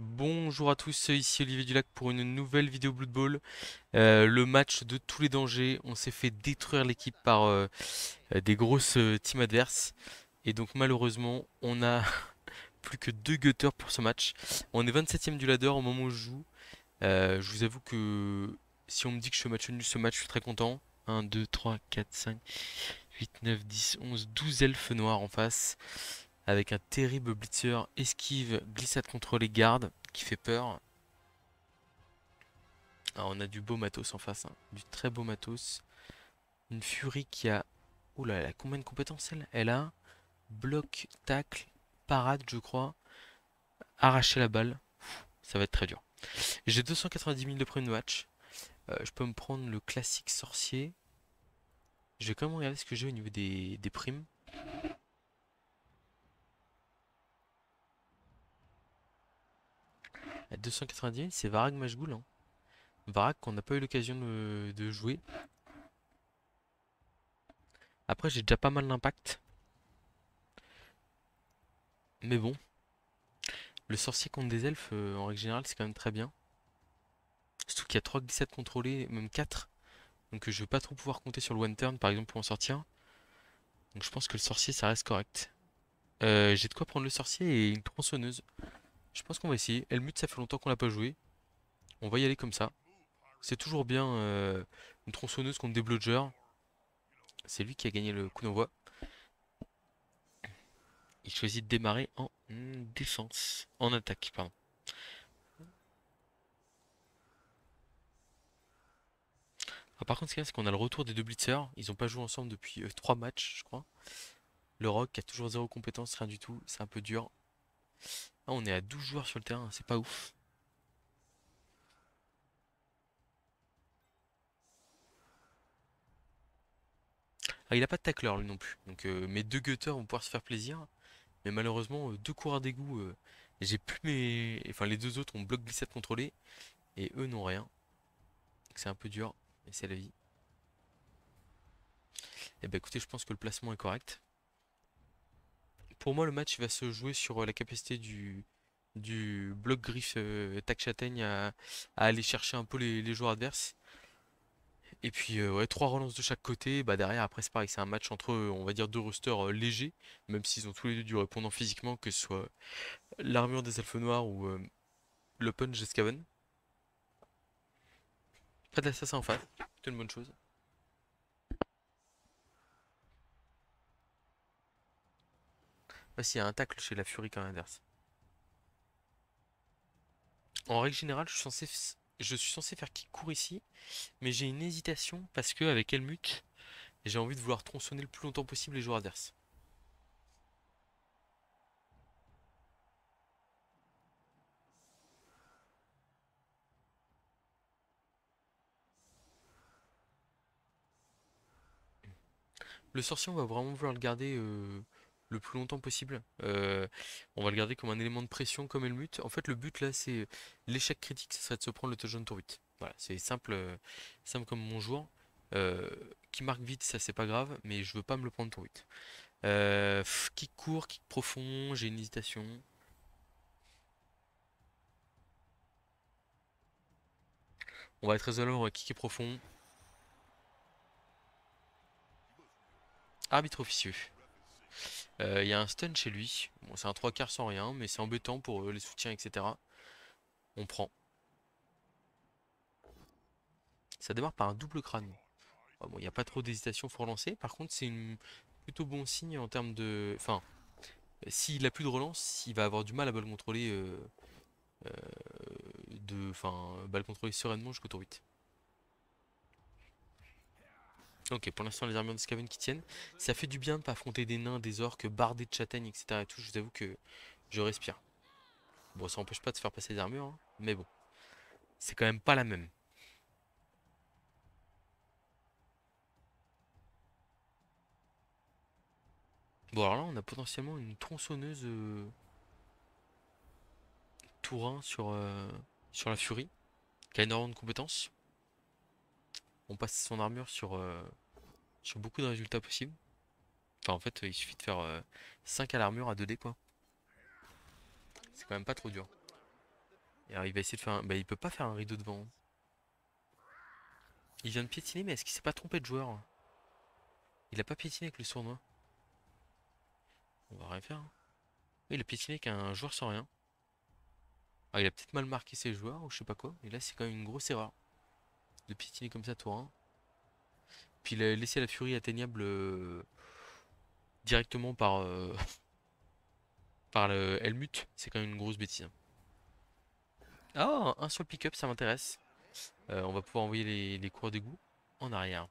Bonjour à tous, ici Olivier Dulac pour une nouvelle vidéo Blood Bowl. Le match de tous les dangers, on s'est fait détruire l'équipe par des grosses teams adverses. Et donc malheureusement, on a plus que deux gutters pour ce match. On est 27ème du ladder au moment où je joue. Je vous avoue que si on me dit que je suis match nul ce match, je suis très content. 1, 2, 3, 4, 5, 8, 9, 10, 11, 12 elfes noirs en face. Avec un terrible blitzer, esquive, glissade contre les gardes qui fait peur. Ah, on a du beau matos en face, hein. Du très beau matos. Une Fury qui a... Oula, là, elle a combien de compétences elle? Elle a bloc, tacle, parade, je crois. Arracher la balle. Ça va être très dur. J'ai 290 000 de prime de match. Je peux me prendre le classique sorcier. Je vais quand même regarder ce que j'ai au niveau des primes. À 290 000, c'est Varag Majgoul, hein. Varag qu'on n'a pas eu l'occasion de jouer. Après, j'ai déjà pas mal d'impact. Mais bon, le sorcier contre des elfes, en règle générale, c'est quand même très bien. Surtout qu'il y a 3 glissades contrôlées, même 4. Donc je vais pas trop pouvoir compter sur le one turn par exemple pour en sortir. Donc je pense que le sorcier ça reste correct. J'ai de quoi prendre le sorcier et une tronçonneuse. Je pense qu'on va essayer. Helmut ça fait longtemps qu'on l'a pas joué. On va y aller comme ça. C'est toujours bien une tronçonneuse contre des bludgers. C'est lui qui a gagné le coup d'envoi. Il choisit de démarrer en défense. En attaque, pardon. Ah, par contre ce qu'il y a c'est qu'on a le retour des deux blitzers. Ils ont pas joué ensemble depuis 3 matchs je crois. Le Rock qui a toujours zéro compétence, rien du tout. C'est un peu dur. Ah, on est à 12 joueurs sur le terrain, c'est pas ouf. Ah, il a pas de tacleur lui non plus. Donc mes deux gutters vont pouvoir se faire plaisir. Mais malheureusement, deux coureurs d'égout, j'ai plus mes. Enfin, les deux autres ont bloc glissade contrôlé. Et eux n'ont rien. Donc c'est un peu dur. Mais c'est la vie. Et bah écoutez, je pense que le placement est correct. Pour moi, le match va se jouer sur la capacité du bloc griffe tac châtaigne à aller chercher un peu les joueurs adverses. Et puis ouais, trois relances de chaque côté. Bah derrière, après c'est pareil, c'est un match entre on va dire deux rosters légers, même s'ils ont tous les deux du répondant physiquement, que ce soit l'armure des elfes noirs ou le punch de Skaven. Pas d'assassin en face, c'est une bonne chose. Ah si, il y a un tacle chez la Fury quand même inverse. En règle générale, je suis censé faire qui court ici, mais j'ai une hésitation parce que avec Helmut, j'ai envie de vouloir tronçonner le plus longtemps possible les joueurs adverses. Le sorcier, on va vraiment vouloir le garder le plus longtemps possible. On va le garder comme un élément de pression comme Helmut. En fait, le but là, c'est l'échec critique, ça serait de se prendre le touchdown tour 8. Voilà, c'est simple, simple comme mon joueur. Euh, qui marque vite, ça c'est pas grave, mais je veux pas me le prendre tour 8. Kick court, kick profond, j'ai une hésitation. On va être raisonnable, on va kicker profond. Arbitre officieux. Il y a un stun chez lui. Bon, c'est un trois quarts sans rien, mais c'est embêtant pour les soutiens, etc. On prend. Ça démarre par un double crâne. Ah bon, il n'y a pas trop d'hésitation, faut relancer. Par contre, c'est une plutôt bon signe en termes de. Enfin, s'il a plus de relance, il va avoir du mal à balle contrôler, euh, enfin, balle contrôler sereinement jusqu'au tour 8. Ok, pour l'instant, les armures de Skaven qui tiennent. Ça fait du bien de ne pas affronter des nains, des orques bardés de châtaignes, etc. Et tout. Je vous avoue que je respire. Bon, ça n'empêche pas de se faire passer des armures, hein, mais bon, c'est quand même pas la même. Bon, alors là, on a potentiellement une tronçonneuse Tourin sur la Fury, qui a énormément de compétences. On passe son armure sur beaucoup de résultats possibles. Enfin, en fait, il suffit de faire 5 à l'armure à 2D, quoi. C'est quand même pas trop dur. Et alors il va essayer de faire un... Bah il peut pas faire un rideau devant. Il vient de piétiner, mais est-ce qu'il s'est pas trompé de joueur? Il a pas piétiné avec le sournois. On va rien faire, hein. Oui, il a piétiné avec un joueur sans rien. Ah, il a peut-être mal marqué ses joueurs ou je sais pas quoi. Et là, c'est quand même une grosse erreur de piétiner comme ça tour 1. Puis il a laissé la furie atteignable directement par, par le Helmut. C'est quand même une grosse bêtise, hein. Ah, un seul pick-up, ça m'intéresse. On va pouvoir envoyer les coureurs d'égout en arrière.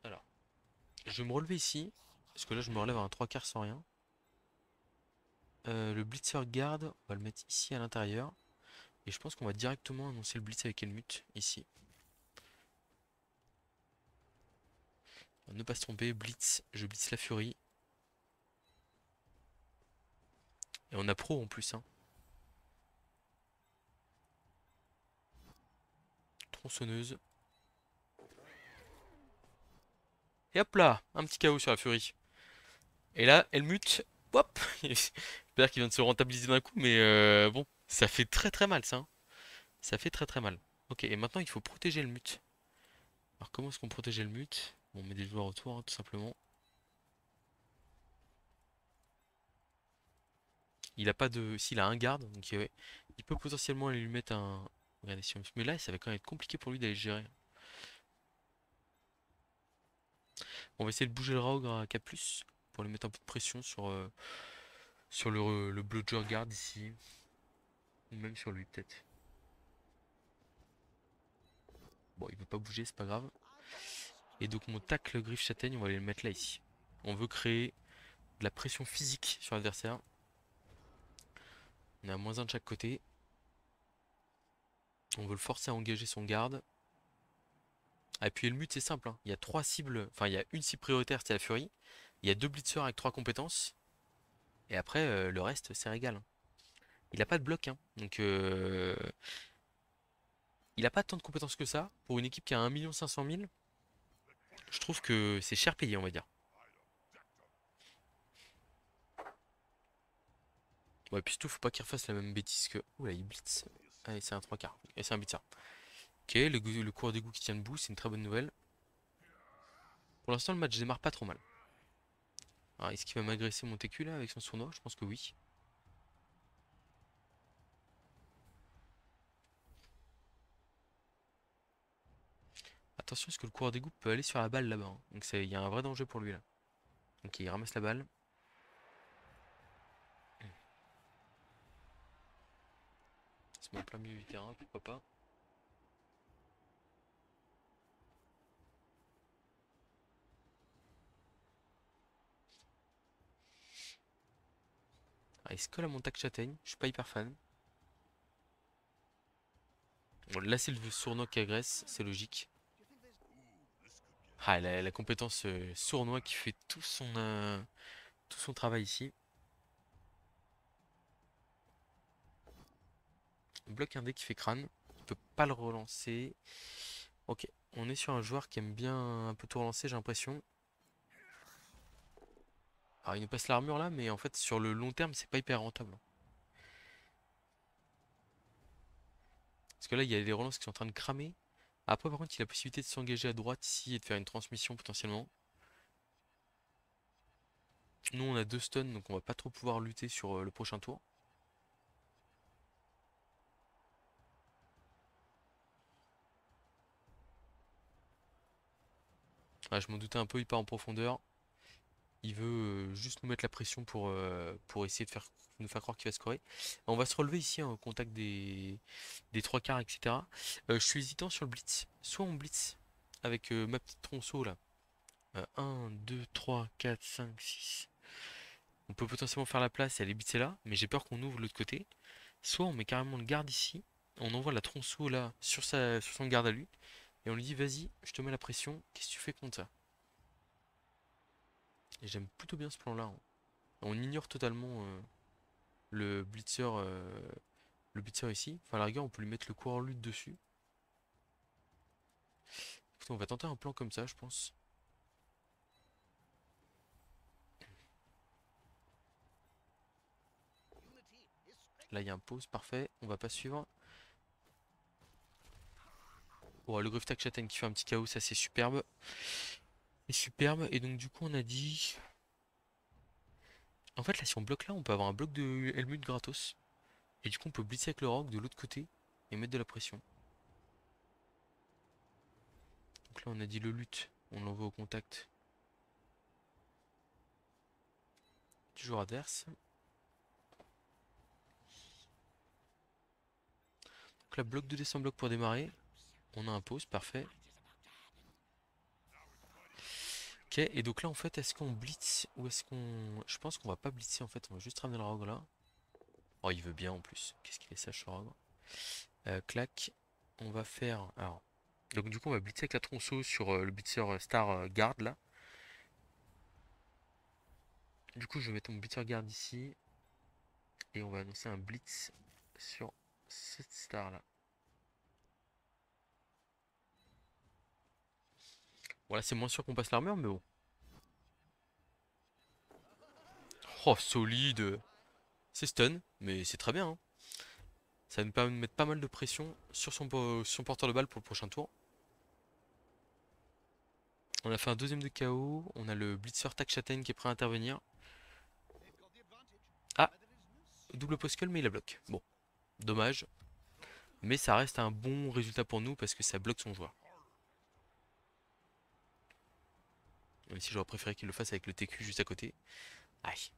Alors, je vais me relever ici. Parce que là, je me relève à un 3 quarts sans rien. Le Blitzer garde, on va le mettre ici à l'intérieur. Et je pense qu'on va directement annoncer le Blitz avec Helmut ici. Ne pas se tromper, Blitz, je blitz la furie. Et on a pro en plus, hein. Tronçonneuse. Et hop là, un petit KO sur la furie. Et là, Helmut, hop. J'espère qu'il vient de se rentabiliser d'un coup, mais bon, ça fait très très mal ça, hein. Ça fait très très mal. Ok, et maintenant il faut protéger Helmut. Alors comment est-ce qu'on protège Helmut? Bon, on met des joueurs autour, hein, tout simplement. Il a pas de... S'il a un garde, donc il peut potentiellement aller lui mettre un... Regardez, si on... Mais là, ça va quand même être compliqué pour lui d'aller gérer. On va essayer de bouger le Raugr à K+, pour lui mettre un peu de pression sur le Bludger Guard ici. Ou même sur lui, peut-être. Bon, il veut pas bouger, c'est pas grave. Et donc mon tacle griffe châtaigne, on va aller le mettre là, ici. On veut créer de la pression physique sur l'adversaire. On a -1 de chaque côté. On veut le forcer à engager son garde. Ah, et puis le mute c'est simple, hein. Il y a 3 cibles, enfin il y a une cible prioritaire, c'est la furie. Il y a 2 blitzers avec 3 compétences. Et après, le reste, c'est régal, hein. Il a pas de bloc, hein. Donc il a pas tant de compétences que ça. Pour une équipe qui a 1 500 000, je trouve que c'est cher payé, on va dire. Ouais, puis surtout, faut pas qu'il refasse la même bêtise que... Oula, il blitz. Allez, c'est un 3 quarts. Et c'est un blitzer. Ok, le cours d'égout qui tient debout, c'est une très bonne nouvelle. Pour l'instant, le match démarre pas trop mal. Alors, est-ce qu'il va m'agresser mon TQ là avec son sournois? Je pense que oui. Attention, parce que le coureur d'égout peut aller sur la balle là-bas, hein. Donc il y a un vrai danger pour lui là. Ok, il ramasse la balle. Il se met en plein milieu du terrain, pourquoi pas. Ah, il se colle à mon tac châtaigne, je suis pas hyper fan. Bon, là c'est le sournois qui agresse, c'est logique. Ah, la compétence sournois qui fait tout son travail ici. On bloque un dé qui fait crâne, il peut pas le relancer. Ok, on est sur un joueur qui aime bien un peu tout relancer, j'ai l'impression. Alors il nous passe l'armure là, mais en fait sur le long terme c'est pas hyper rentable. Parce que là il y a des relances qui sont en train de cramer. Après par contre il a la possibilité de s'engager à droite ici et de faire une transmission potentiellement. Nous on a 2 stuns donc on va pas trop pouvoir lutter sur le prochain tour. Ah, je m'en doutais un peu, il part en profondeur. Il veut juste nous mettre la pression pour essayer de nous faire croire qu'il va scorer. On va se relever ici, hein, au contact des 3 quarts, etc. Je suis hésitant sur le blitz. Soit on blitz avec ma petite tronçon là. 1, 2, 3, 4, 5, 6. On peut potentiellement faire la place et aller blitzer là, mais j'ai peur qu'on ouvre de l'autre côté. Soit on met carrément le garde ici, on envoie la tronçon là sur son garde à lui, et on lui dit vas-y, je te mets la pression, qu'est-ce que tu fais contre ça? Et j'aime plutôt bien ce plan-là, hein. On ignore totalement le blitzer, le blitzer ici. Enfin, à la rigueur, on peut lui mettre le coureur lutte dessus. Écoutez, on va tenter un plan comme ça, je pense. Là, il y a un pause, parfait. On va pas suivre. Bon, le Gruff Châtaigne qui fait un petit chaos, ça c'est superbe. C'est superbe. Et donc, du coup, on a dit. En fait, là, si on bloque là, on peut avoir un bloc de Helmut gratos. Et du coup, on peut blitzer avec le rock de l'autre côté et mettre de la pression. Donc là, on a dit le lutte. On l'envoie au contact du joueur adverse. Donc là, bloc 2D sans bloc pour démarrer. On a un pause, parfait. Ok, et donc là, en fait, est-ce qu'on blitz ou est-ce qu'on... Je pense qu'on va pas blitzer, en fait. On va juste ramener le rogue là. Oh, il veut bien, en plus. Qu'est-ce qu'il est sage, ce rogue. Clac. On va faire... Alors... Donc du coup, on va blitzer avec la tronçon sur le blitzer star guard, là. Du coup, je vais mettre mon blitzer guard ici. Et on va annoncer un blitz sur cette star là. Voilà, c'est moins sûr qu'on passe l'armure, mais bon. Oh, solide. C'est stun, mais c'est très bien, hein. Ça va nous permet de mettre pas mal de pression sur son porteur de balle pour le prochain tour. On a fait un deuxième de KO. On a le Blitzer Tac Châtaigne qui est prêt à intervenir. Ah, double postal, mais il la bloque. Bon, dommage. Mais ça reste un bon résultat pour nous parce que ça bloque son joueur. Même si j'aurais préféré qu'il le fasse avec le TQ juste à côté. Aïe.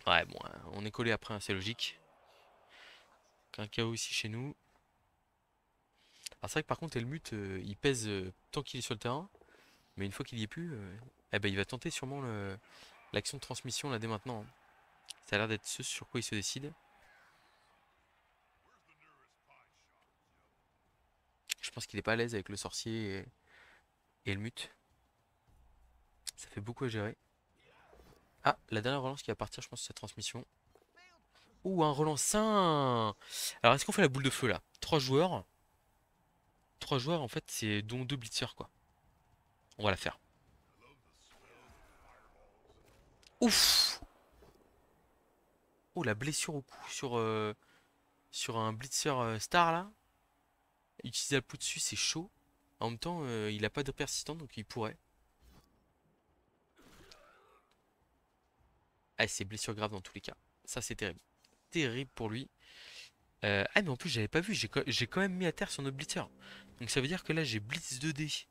Ouais, bon, on est collé après, hein, c'est logique. Un KO ici chez nous. Alors c'est vrai que par contre Helmut il pèse tant qu'il est sur le terrain, mais une fois qu'il y est plus, eh ben, il va tenter sûrement l'action de transmission là dès maintenant, hein. Ça a l'air d'être ce sur quoi il se décide. Je pense qu'il est pas à l'aise avec le sorcier et Helmut. Ça fait beaucoup à gérer. Ah, la dernière relance qui va partir, je pense, c'est sa transmission. Ouh, un relançant. Alors est-ce qu'on fait la boule de feu là? Trois joueurs. Trois joueurs en fait c'est dont deux blitzers quoi. On va la faire. Ouf. Oh la blessure au cou sur un blitzer star là. Utiliser la peau dessus, c'est chaud. En même temps, il a pas de persistant, donc il pourrait. Ah, c'est blessure grave dans tous les cas. Ça, c'est terrible. Terrible pour lui. Ah, mais en plus, j'avais pas vu. J'ai quand même mis à terre son autre blitzer. Donc ça veut dire que là, j'ai blitz 2D.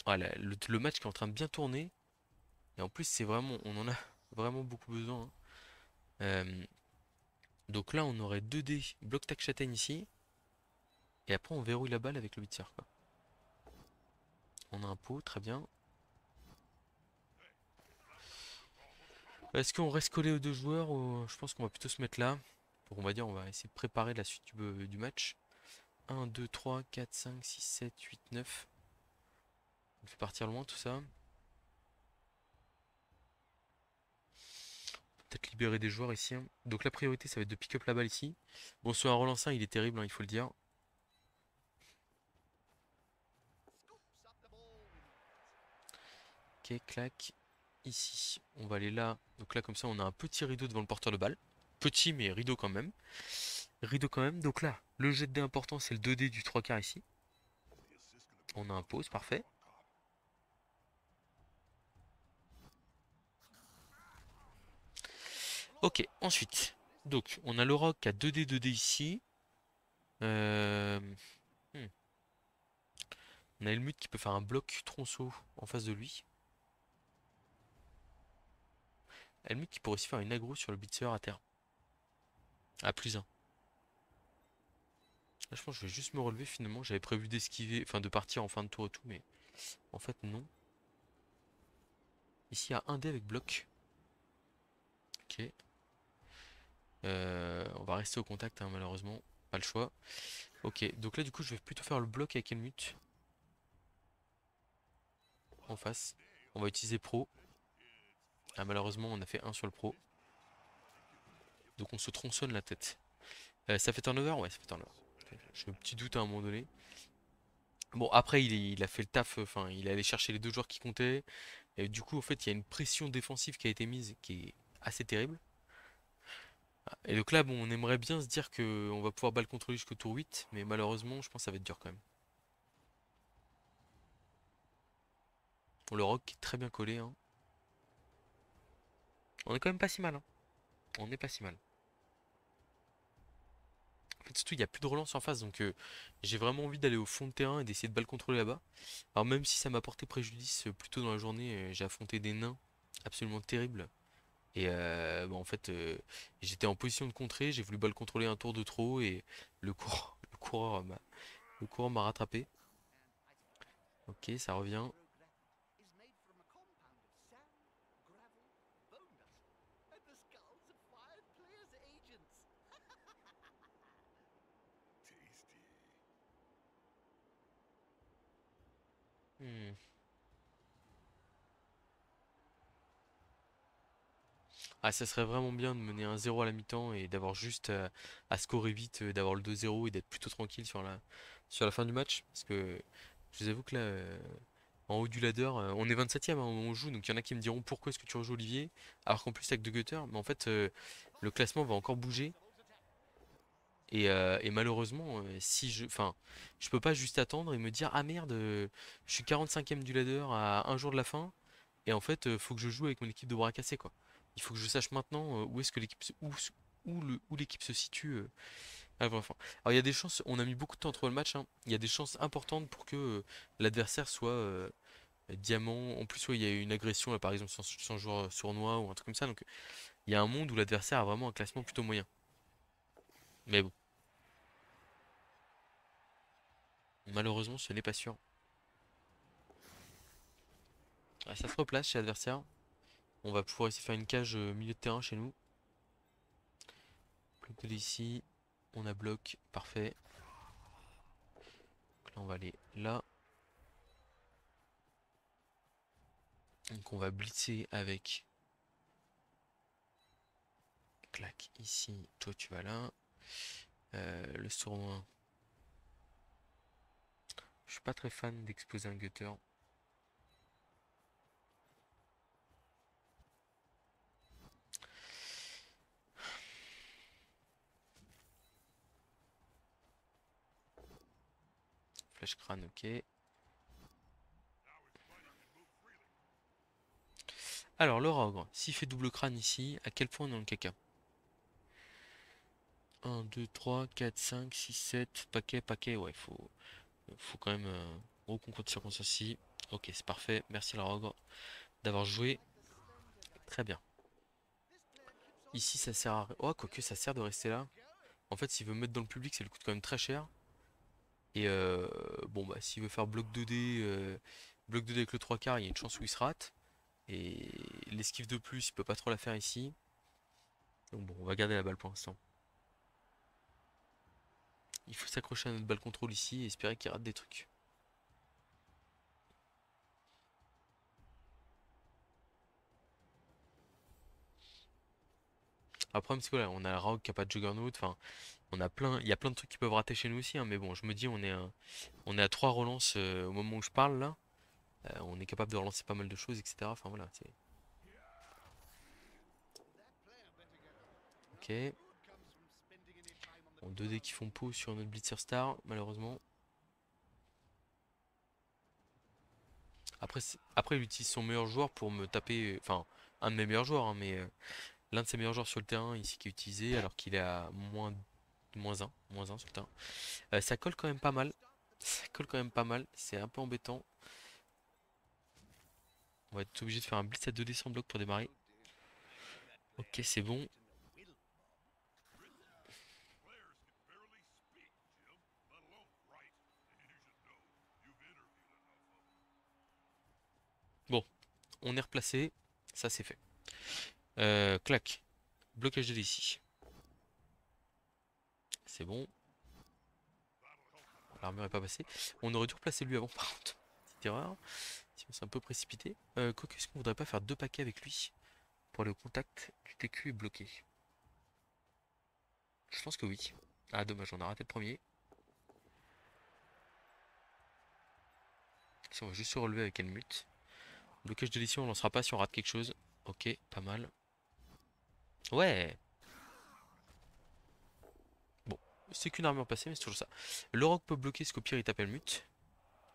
Voilà, le match qui est en train de bien tourner. Et en plus, c'est vraiment, on en a vraiment beaucoup besoin, hein. Euh, donc là, on aurait 2D, bloc tac châtaigne ici. Et après, on verrouille la balle avec le blitzer, quoi. On a un pot, très bien. Est-ce qu'on reste collé aux deux joueurs ou je pense qu'on va plutôt se mettre là. Donc on va dire on va essayer de préparer la suite du match. 1, 2, 3, 4, 5, 6, 7, 8, 9. On fait partir loin tout ça. Peut-être libérer des joueurs ici, hein. Donc la priorité ça va être de pick up la balle ici. Bon sur un relançant il est terrible, hein, il faut le dire. Ok, clac. Ici, on va aller là. Donc là comme ça on a un petit rideau devant le porteur de balle. Petit mais rideau quand même. Rideau quand même. Donc là, le jet de dés important c'est le 2D du 3 quarts ici. On a un pause, parfait. Ok, ensuite. Donc, on a le roc à 2D, 2D ici. Euh, hmm. On a Helmut qui peut faire un bloc tronçon en face de lui. Helmut qui pourrait aussi faire une aggro sur le blitzer à terre. À plus 1. Là, je pense que je vais juste me relever finalement. J'avais prévu d'esquiver, enfin de partir en fin de tour et tout, mais en fait non. Ici, il y a un dé avec bloc. Ok. On va rester au contact, hein, malheureusement. Pas le choix. Ok, donc là, du coup, je vais plutôt faire le bloc avec Helmut en face. On va utiliser pro. Ah, malheureusement, on a fait un sur le pro. Donc on se tronçonne la tête. Ça fait turnover? Ouais, ça fait turnover. J'ai un petit doute à un moment donné. Bon, après, il a fait le taf. Enfin, il est allé chercher les deux joueurs qui comptaient. Et du coup, en fait, il y a une pression défensive qui a été mise qui est assez terrible. Et donc là, bon, on aimerait bien se dire que on va pouvoir balle contrôler jusqu'au tour 8, mais malheureusement, je pense que ça va être dur quand même. Bon, le rock est très bien collé, hein. On est quand même pas si mal, hein. On est pas si mal. En fait, surtout, il n'y a plus de relance en face, donc j'ai vraiment envie d'aller au fond de terrain et d'essayer de balle contrôler là-bas. Alors même si ça m'a porté préjudice plus tôt dans la journée, j'ai affronté des nains absolument terribles. Et bah, en fait, j'étais en position de contrer, j'ai voulu balle contrôler un tour de trop et le coureur m'a rattrapé. Ok, ça revient. Hmm. Ah, ça serait vraiment bien de mener un 0 à la mi-temps et d'avoir juste à scorer vite, d'avoir le 2-0 et d'être plutôt tranquille sur la fin du match. Parce que je vous avoue que là, en haut du ladder, on est 27e hein, où on joue, donc il y en a qui me diront pourquoi est-ce que tu rejoues Olivier, alors qu'en plus avec De Gutter, mais en fait le classement va encore bouger. Et malheureusement, si je, enfin, je peux pas juste attendre et me dire ah merde, je suis 45e du ladder à un jour de la fin et en fait, faut que je joue avec mon équipe de bras cassés quoi. Il faut que je sache maintenant où est-ce que où l'équipe se situe avant la fin. Alors il y a des chances, on a mis beaucoup de temps entre le match, hein. Il y a des chances importantes pour que l'adversaire soit diamant. En plus, ouais, il y a eu une agression là par exemple sans joueur sournois ou un truc comme ça. Donc il y a un monde où l'adversaire a vraiment un classement plutôt moyen. Mais bon, malheureusement, ce n'est pas sûr. Ah, ça se replace chez l'adversaire. On va pouvoir essayer de faire une cage milieu de terrain chez nous. Bloc de ici. On a bloc. Parfait. Donc là, on va aller là. Donc on va blitzer avec clac ici. Toi, tu vas là. Le sournois. Je suis pas très fan d'exposer un gutter. Flash crâne, ok. Alors, le ogre, s'il fait double crâne ici, à quel point on est dans le caca? 1, 2, 3, 4, 5, 6, 7, paquet, ouais, faut quand même gros concours de circonstances ici. Ok, c'est parfait, merci la Rogue d'avoir joué, très bien. Ici, ça sert à... Oh, quoique ça sert de rester là. En fait, s'il veut me mettre dans le public, ça lui coûte quand même très cher. Et bon, bah, s'il veut faire bloc 2D avec le 3 quarts, il y a une chance où il se rate. Et l'esquive de plus, il peut pas trop la faire ici. Donc bon, on va garder la balle pour l'instant. Il faut s'accrocher à notre balle contrôle ici et espérer qu'il rate des trucs. Après, le problème, c'est que là, on a la Rogue qui a pas de Juggernaut. Enfin, il y a plein de trucs qui peuvent rater chez nous aussi, hein, mais bon, je me dis, on est à 3 relances au moment où je parle là. On est capable de relancer pas mal de choses, etc. Enfin voilà, c'est. Ok. Bon, 2D qui font pause sur notre Blitzer Star, malheureusement. Après, il utilise son meilleur joueur pour me taper. Enfin, un de mes meilleurs joueurs, hein, mais l'un de ses meilleurs joueurs sur le terrain ici qui est utilisé, alors qu'il est à moins un sur le terrain. Ça colle quand même pas mal. Ça colle quand même pas mal. C'est un peu embêtant. On va être obligé de faire un blitz à 2D sans bloc pour démarrer. Ok, c'est bon. Bon, on est replacé. Ça, c'est fait. Clac. Blocage de ici. C'est bon. L'armure est pas passée. On aurait dû replacer lui avant, par contre. Petite erreur. Sinon, c'est un peu précipité. Quoique, est-ce qu'on voudrait pas faire deux paquets avec lui pour le contact du TQ est bloqué? Je pense que oui. Ah, dommage, on a raté le premier. Si on va juste se relever avec une mute. Blocage de l'ici, on lancera pas si on rate quelque chose. Ok, pas mal. Ouais. Bon, c'est qu'une armure passée, mais c'est toujours ça. Le rogue peut bloquer ce qu'au pire il t'appelle mute.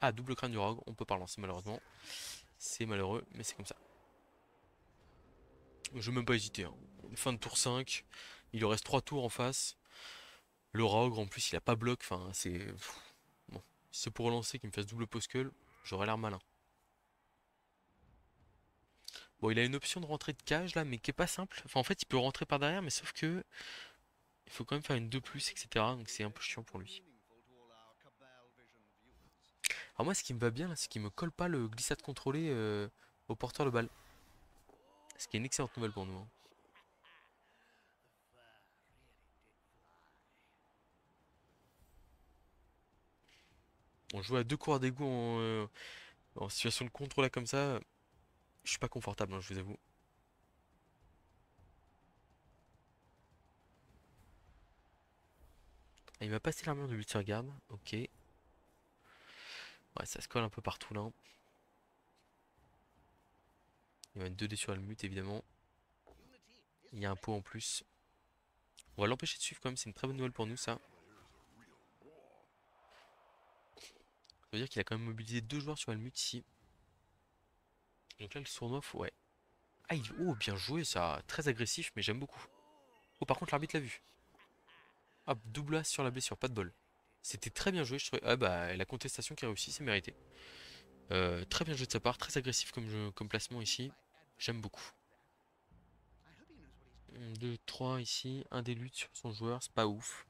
Ah, double crâne du rogue, on peut pas relancer malheureusement. C'est malheureux, mais c'est comme ça. Je vais même pas hésiter, hein. Fin de tour 5, il lui reste 3 tours en face. Le rogue en plus il a pas bloc, enfin c'est... Bon, si c'est pour relancer qu'il me fasse double poskull, j'aurais l'air malin. Bon, il a une option de rentrée de cage là, mais qui est pas simple. Enfin, en fait, il peut rentrer par derrière, mais sauf que il faut quand même faire une 2 plus, etc. Donc c'est un peu chiant pour lui. Alors moi, ce qui me va bien là, c'est qu'il me colle pas le glissade contrôlé au porteur de balle. Ce qui est une excellente nouvelle pour nous, hein. On joue à deux coureurs d'égout en situation de contrôle là comme ça. Je suis pas confortable, hein, je vous avoue. Ah, il m'a passé l'armure de Blitzer Guard. Ok. Ouais, ça se colle un peu partout là. Il va mettre 2 dés sur le mute évidemment. Il y a un pot en plus. On va l'empêcher de suivre quand même, c'est une très bonne nouvelle pour nous ça. Ça veut dire qu'il a quand même mobilisé 2 joueurs sur Helmut ici. Donc là le sournois, ouais. Ah, oh, bien joué ça. Très agressif, mais j'aime beaucoup. Oh, par contre, l'arbitre l'a vu. Hop, double as sur la blessure, pas de bol. C'était très bien joué, je trouvais. Ah bah, la contestation qui a réussi, c'est mérité. Très bien joué de sa part, très agressif comme placement ici. J'aime beaucoup. 2, 3 ici, un des luttes sur son joueur, c'est pas ouf.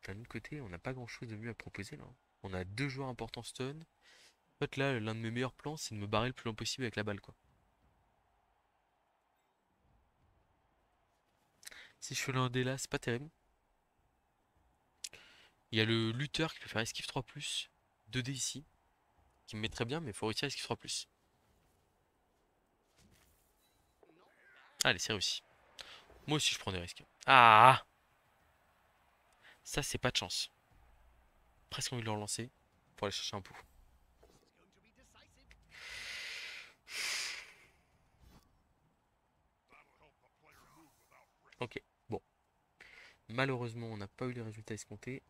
D'un autre côté, on n'a pas grand chose de mieux à proposer là. On a 2 joueurs importants stun. En fait, là, l'un de mes meilleurs plans, c'est de me barrer le plus long possible avec la balle, quoi. Si je fais l'un des là, c'est pas terrible. Il y a le lutteur qui peut faire esquive 3+, 2D ici, qui me met très bien, mais il faut réussir esquive 3+. Allez, c'est réussi. Moi aussi, je prends des risques. Ah! Ça, c'est pas de chance. Presque envie de le relancer pour aller chercher un pot. Ok, bon. Malheureusement, on n'a pas eu les résultats escomptés.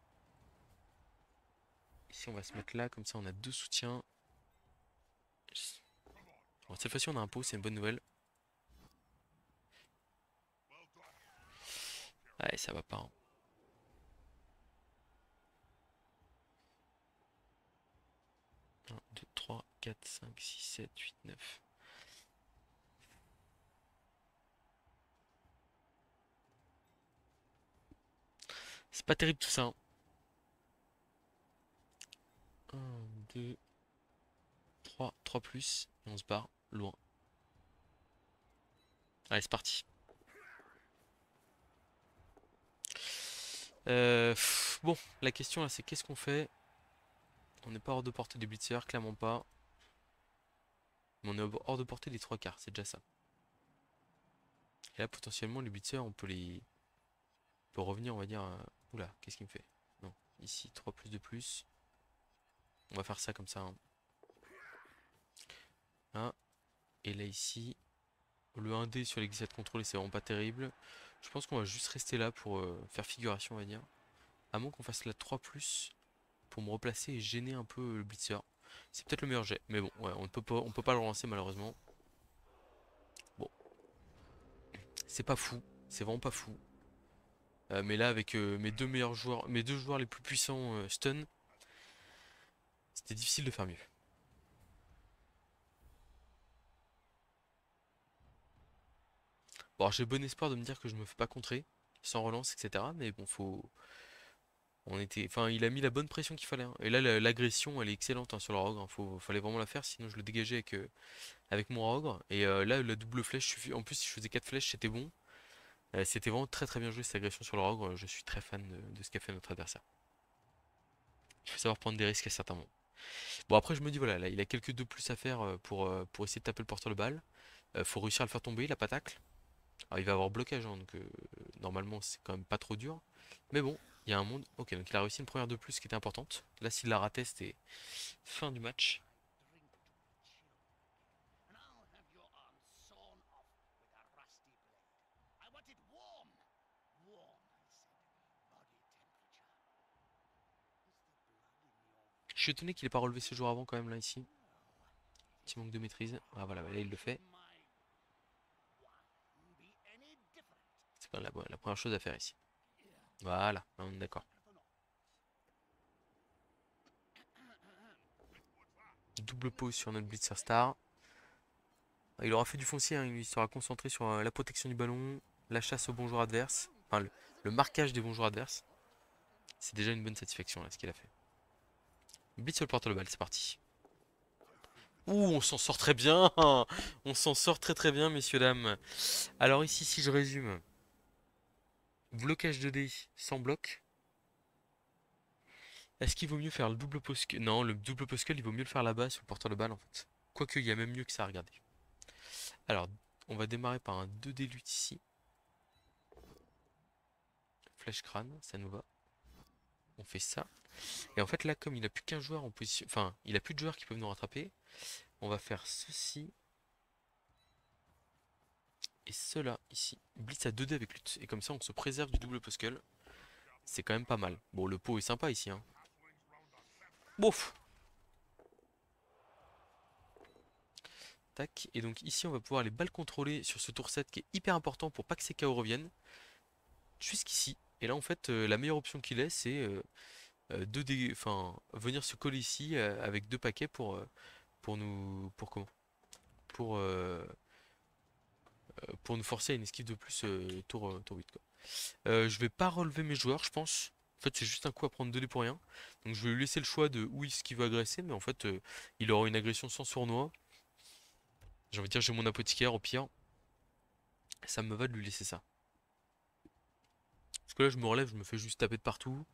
Ici, on va se mettre là, comme ça, on a 2 soutiens. Bon, cette fois-ci, on a un pot, c'est une bonne nouvelle. Ouais, ça va pas, hein. 1, 2, 3, 4, 5, 6, 7, 8, 9. C'est pas terrible tout ça, hein. 1, 2, 3, 3+, et on se barre loin. Allez, c'est parti. Bon, la question là, c'est qu'est-ce qu'on fait? On n'est pas hors de portée des blitzers, clairement pas. Mais on est hors de portée des 3 quarts, c'est déjà ça. Et là, potentiellement, les blitzers, on peut revenir, on va dire. Oula, qu'est-ce qu'il me fait? Non, ici, 3 plus de plus. On va faire ça comme ça, hein. Là, et là, ici, le 1D sur les glissades contrôlées, c'est vraiment pas terrible. Je pense qu'on va juste rester là pour faire figuration, on va dire. À moins qu'on fasse la 3 plus pour me replacer et gêner un peu le blitzer. C'est peut-être le meilleur jet, mais bon, ouais, on peut pas le relancer malheureusement. Bon, c'est pas fou, c'est vraiment pas fou. Mais là, avec mes 2 meilleurs joueurs, mes 2 joueurs les plus puissants stun, c'était difficile de faire mieux. Bon, alors, j'ai bon espoir de me dire que je me fais pas contrer, sans relance, etc. Mais bon, enfin, il a mis la bonne pression qu'il fallait, hein. Et là, l'agression, elle est excellente, hein, sur le rogue, hein. Fallait vraiment la faire, sinon je le dégageais avec mon rogue. Et là, la double flèche suffit. En plus, si je faisais 4 flèches, c'était bon. C'était vraiment très très bien joué cette agression sur le rogue. Je suis très fan de ce qu'a fait notre adversaire. Il faut savoir prendre des risques à certains moments. Bon, après, je me dis, voilà, là, il a quelques 2 plus à faire pour essayer de taper le porteur de balle. Faut réussir à le faire tomber, il a pas tacle. Alors, il va avoir blocage, hein, donc normalement, c'est quand même pas trop dur. Mais bon, il y a un monde. Ok, donc il a réussi une première de plus qui était importante. Là, s'il la ratait, c'était fin du match. suis étonné qu'il ait pas relevé ce jour avant quand même là ici. Petit manque de maîtrise. Ah voilà, là il le fait. C'est quand même la première chose à faire ici. Voilà, là, on est d'accord. Double pause sur notre Blitzer Star. Il aura fait du foncier, hein, il sera concentré sur la protection du ballon, la chasse aux bons joueurs adverses, enfin le marquage des bons joueurs adverses. C'est déjà une bonne satisfaction là ce qu'il a fait. Blitz sur le porte le balle, c'est parti. Ouh, on s'en sort très bien. On s'en sort très très bien, messieurs, dames. Alors ici, si je résume, blocage 2D sans bloc. Est-ce qu'il vaut mieux faire le double post? Non, le double post il vaut mieux le faire là-bas sur le porteur de balle en fait. Quoique, il y a même mieux que ça à regarder. Alors, on va démarrer par un 2D lutte ici. Flèche crâne, ça nous va. On fait ça. Et en fait, là, comme il a plus qu'un joueur en position. Enfin, il a plus de joueurs qui peuvent nous rattraper. On va faire ceci. Et cela ici. Blitz à 2D avec lutte. Et comme ça, on se préserve du double post. C'est quand même pas mal. Bon, le pot est sympa ici, hein. Bouf! Tac. Et donc ici, on va pouvoir les balles contrôler sur ce tour 7 qui est hyper important pour pas que ces KO reviennent. Jusqu'ici. Et là, en fait, la meilleure option qu'il ait, c'est enfin, venir se coller ici avec deux paquets pour nous. Pour comment? Pour, euh, pour nous forcer à une esquive de plus tour 8, quoi. Je vais pas relever mes joueurs, je pense. En fait, c'est juste un coup à prendre 2 dés pour rien. Donc, je vais lui laisser le choix de où est-ce qu'il veut agresser. Mais en fait, il aura une agression sans sournois. J'ai envie de dire, j'ai mon apothicaire au pire. Ça me va de lui laisser ça. Parce que là, je me relève, je me fais juste taper de partout.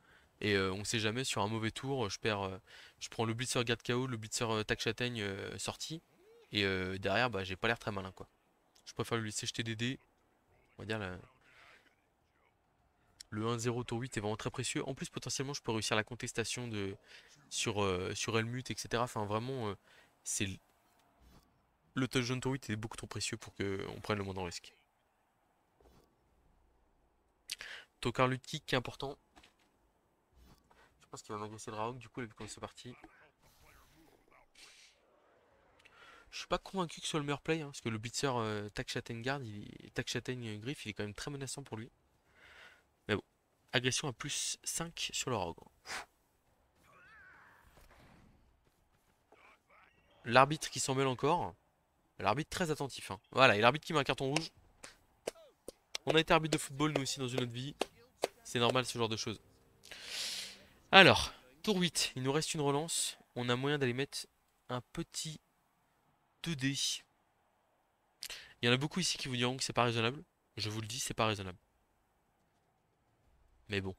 Et on sait jamais, sur un mauvais tour, je perds. Je prends le blitzer garde KO, le blitzer tac châtaigne sorti. Et derrière, bah, j'ai pas l'air très malin, quoi. Je préfère lui laisser jeter des dés. On va dire le 1-0 tour 8 est vraiment très précieux. En plus, potentiellement, je peux réussir la contestation sur Helmut, etc. Enfin, vraiment, c'est le touchdown tour 8 est beaucoup trop précieux pour qu'on prenne le moindre risque. Tokar kick qui est important. Je pense qu'il va m'agresser le Raok, du coup, comme c'est parti. Je suis pas convaincu que ce soit le meilleur play, hein, parce que le blitzer tac châtaigne garde, tac châtaigne griffe, il est quand même très menaçant pour lui. Mais bon, agression à plus 5 sur le Raok. L'arbitre qui s'en mêle encore. L'arbitre très attentif, hein. Voilà, et l'arbitre qui met un carton rouge. On a été arbitre de football nous aussi dans une autre vie. C'est normal ce genre de choses. Alors, tour 8, il nous reste une relance. On a moyen d'aller mettre un petit 2D. Il y en a beaucoup ici qui vous diront que c'est pas raisonnable. Je vous le dis, c'est pas raisonnable. Mais bon,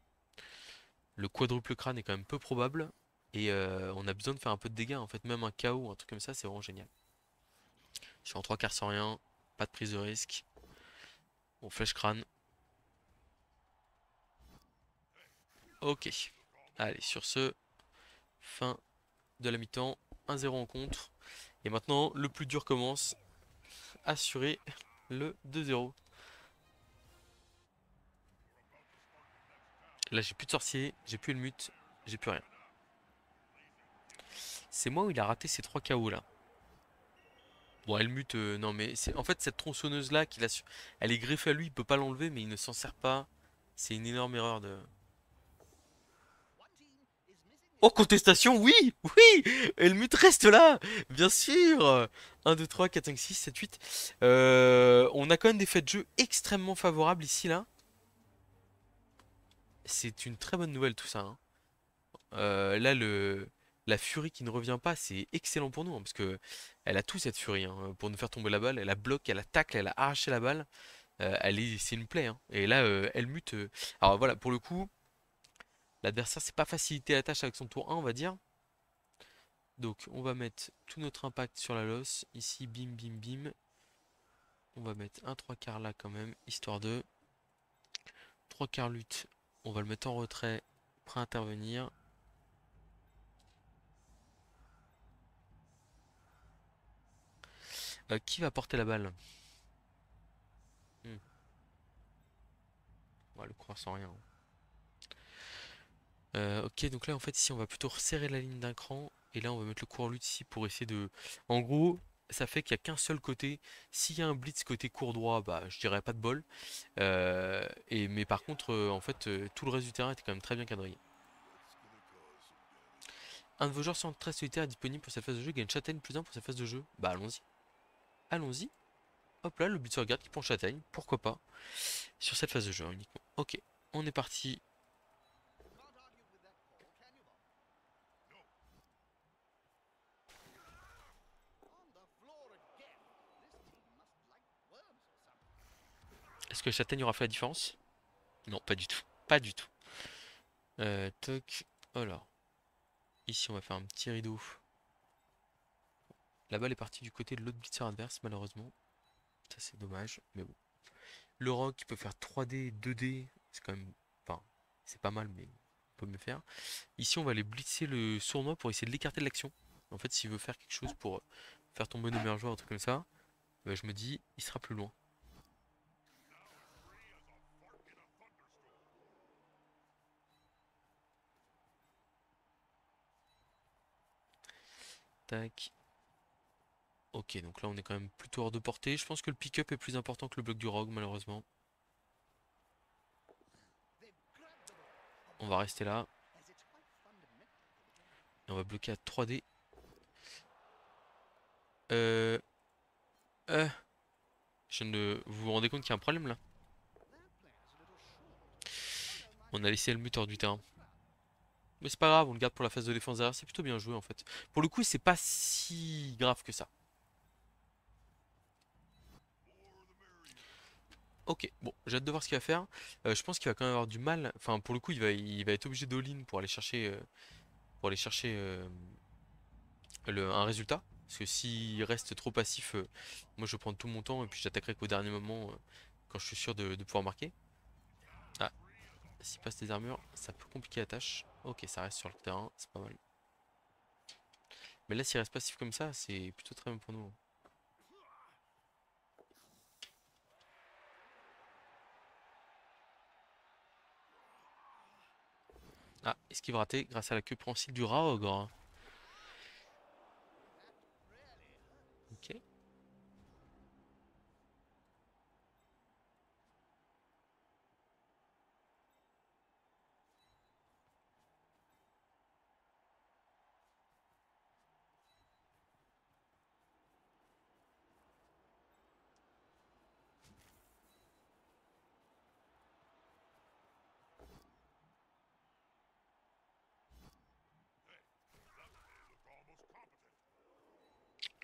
le quadruple crâne est quand même peu probable. Et on a besoin de faire un peu de dégâts. En fait, même un KO ou un truc comme ça, c'est vraiment génial. Je suis en 3 quarts sans rien. Pas de prise de risque. Bon, flèche crâne. Ok. Allez, sur ce, fin de la mi-temps. 1-0 en contre. Et maintenant, le plus dur commence. Assurer le 2-0. Là, j'ai plus de sorcier, j'ai plus le mute, j'ai plus rien. C'est moi où il a raté ces 3 KO là. Bon, Helmut, non, mais c'est en fait cette tronçonneuse là elle est greffée à lui, il peut pas l'enlever, mais il ne s'en sert pas. C'est une énorme erreur de. Oh, contestation, oui, oui, Helmut reste là, bien sûr. 1, 2, 3, 4, 5, 6, 7, 8. On a quand même des faits de jeu extrêmement favorables ici là. C'est une très bonne nouvelle tout ça, hein. Là, la furie qui ne revient pas, c'est excellent pour nous, hein, parce que elle a tout cette furie, hein, pour nous faire tomber la balle. Elle a bloqué, elle a tacle, elle a arraché la balle. C'est une plaie, hein. Et là, elle mute. Alors voilà, pour le coup, l'adversaire s'est pas facilité la tâche avec son tour 1, on va dire. Donc, on va mettre tout notre impact sur la losse. Ici, bim, bim, bim. On va mettre un 3 quarts là quand même, histoire de 3 quarts lutte. On va le mettre en retrait, prêt à intervenir. Qui va porter la balle? Hmm, on va le croire sans rien. Ok, donc là en fait ici on va plutôt resserrer la ligne d'un cran et là on va mettre le cours lutte ici pour essayer de... En gros, ça fait qu'il n'y a qu'un seul côté. S'il y a un blitz côté court droit, bah je dirais pas de bol. Mais par contre, en fait, tout le reste du terrain était quand même très bien quadrillé. Un de vos joueurs sont très solitaire est disponible pour cette phase de jeu, gagne châtaigne +1 pour cette phase de jeu. Bah allons-y. Allons-y. Hop là, le blitz regarde qui prend châtaigne, pourquoi pas. Sur cette phase de jeu uniquement. Ok, on est parti. Est-ce que châtaigne aura fait la différence? Non, pas du tout. Pas du tout. Toc. Alors, ici on va faire un petit rideau. La balle est partie du côté de l'autre blitzer adverse, malheureusement. Ça c'est dommage, mais bon. Le rock il peut faire 3D, 2D. C'est quand même... Enfin, c'est pas mal, mais on peut mieux faire. Ici on va aller blitzer le sournois pour essayer de l'écarter de l'action. En fait, s'il veut faire quelque chose pour faire tomber nos meilleurs joueurs, un truc comme ça, bah, je me dis, il sera plus loin. Tac. Ok, donc là on est quand même plutôt hors de portée. Je pense que le pick-up est plus important que le bloc du rogue, malheureusement. On va rester là. Et on va bloquer à 3D. Euh... euh, Vous vous rendez compte qu'il y a un problème là? On a laissé le mute hors du terrain. Mais c'est pas grave, on le garde pour la phase de défense derrière. C'est plutôt bien joué en fait. Pour le coup, c'est pas si grave que ça. Ok, bon, j'ai hâte de voir ce qu'il va faire. Je pense qu'il va quand même avoir du mal. Enfin, pour le coup, il va être obligé d'all-in pour aller chercher, un résultat. Parce que s'il reste trop passif, moi je vais prendre tout mon temps et puis j'attaquerai qu'au dernier moment quand je suis sûr de pouvoir marquer. Ah, s'il passe des armures, ça peut compliquer la tâche. Ok, ça reste sur le terrain, c'est pas mal. Mais là, s'il reste passif comme ça, c'est plutôt très bien pour nous. Ah, esquive raté grâce à la queue prehensile du rat ogre. Ok.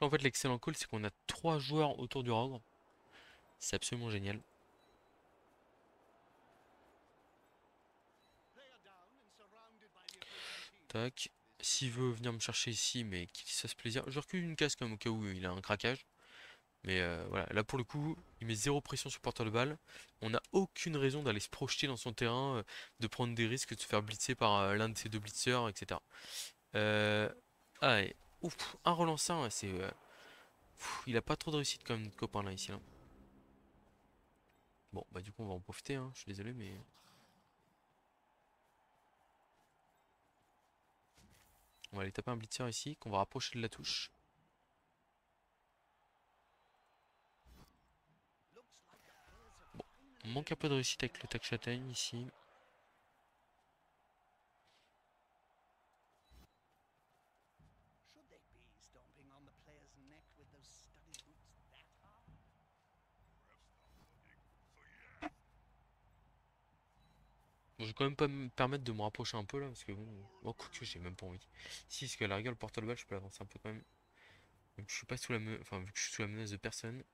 Là, en fait, l'excellent call, c'est qu'on a 3 joueurs autour du ogre. C'est absolument génial. Tac. S'il veut venir me chercher ici, mais qu'il se fasse plaisir. Je recule une case quand même au cas où il a un craquage. Mais voilà, là pour le coup, il met zéro pression sur le porteur de balle. On n'a aucune raison d'aller se projeter dans son terrain, de prendre des risques, de se faire blitzer par l'un de ses deux blitzers, etc. Euh... Ah, ouf, un relançant, ouais, c'est... il a pas trop de réussite comme notre copain là ici. Là. Bon, bah du coup on va en profiter, hein. Je suis désolé, mais... On va aller taper un blitzer ici, qu'on va rapprocher de la touche. Bon, on manque un peu de réussite avec le tac châtaigne ici. Bon, je vais quand même pas me permettre de me rapprocher un peu là, parce que bon... Oh, quoique j'ai même pas envie. Si, parce que à la rigueur, le porteur de balle, je peux l'avancer un peu quand même. Vu que je suis pas sous la enfin, vu que je suis sous la menace de personne.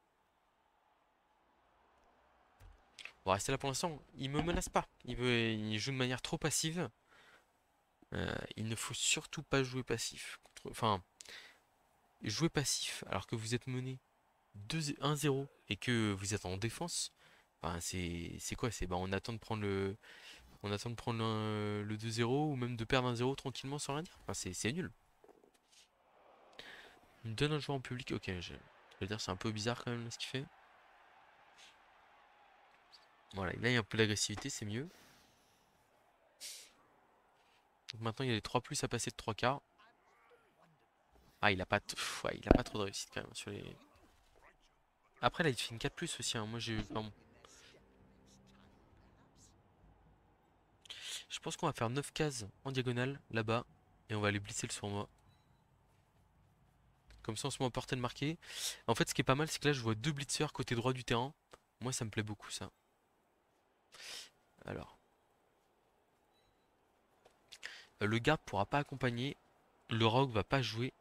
On va rester là pour l'instant. Il me menace pas. Il joue de manière trop passive. Il ne faut surtout pas jouer passif. Enfin, jouer passif alors que vous êtes mené 1-0 et que vous êtes en défense. Enfin, c'est quoi? C'est bah on attend de prendre le 2-0 ou même de perdre 1-0 tranquillement sans rien dire. Enfin, c'est nul. Il me donne un joueur en public. Ok, je veux dire c'est un peu bizarre quand même là, ce qu'il fait. Voilà, là il y a un peu d'agressivité, c'est mieux. Donc maintenant il y a les 3 plus à passer de 3 quarts. Ah il a pas, ouais, il a pas trop de réussite quand même sur les... Après là il te fait une 4 plus aussi, hein. Moi j'ai... Enfin, bon. Je pense qu'on va faire 9 cases en diagonale là-bas. Et on va aller blitzer le sournois. Comme ça on se met en portée de marquer. En fait ce qui est pas mal c'est que là je vois 2 blitzers côté droit du terrain. Moi ça me plaît beaucoup ça. Alors. Le garde pourra pas accompagner. Le rogue va pas jouer.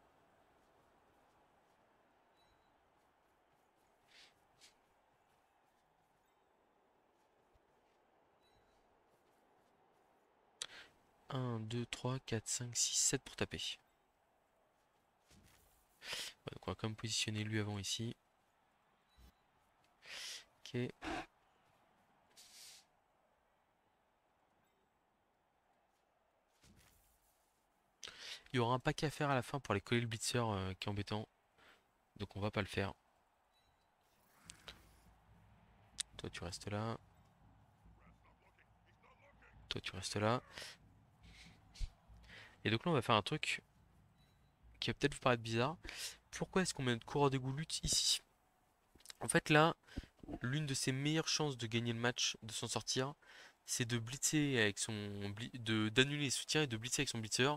Un, 2, 3, 4, 5, 6, 7 pour taper. Ouais, donc on va quand même positionner lui avant ici. Ok. Il y aura un paquet à faire à la fin pour aller coller le blitzer qui est embêtant. Donc on va pas le faire. Toi tu restes là. Toi tu restes là. Et donc là on va faire un truc qui va peut-être vous paraître bizarre. Pourquoi est-ce qu'on met notre coureur d'égout lutte ici? En fait là, l'une de ses meilleures chances de gagner le match, de s'en sortir, c'est de blitzer avec son d'annuler les soutiens et de blitzer avec son blitzer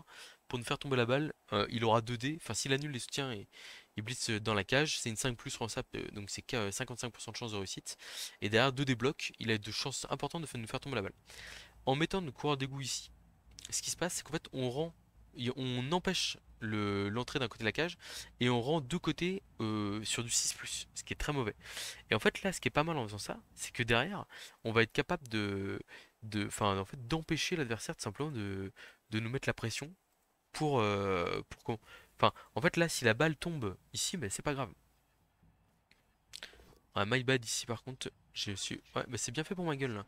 pour nous faire tomber la balle. Il aura 2 dés, enfin s'il annule les soutiens et il blitz dans la cage, c'est une 5 plus lançable, donc c'est 55% de chance de réussite. Et derrière 2 dés blocs, il a de chances importantes de nous faire tomber la balle. En mettant notre coureur d'égout ici, ce qui se passe, c'est qu'en fait, on empêche l'entrée d'un côté de la cage et on rend deux côtés sur du 6+, ce qui est très mauvais. Et en fait, là, ce qui est pas mal en faisant ça, c'est que derrière, on va être capable enfin, en fait, d'empêcher l'adversaire tout simplement de nous mettre la pression pour qu'on. Enfin, en fait, là, si la balle tombe ici, ben, c'est pas grave. Ah, my bad ici, par contre, je suis. Ouais, bah c'est bien fait pour ma gueule là.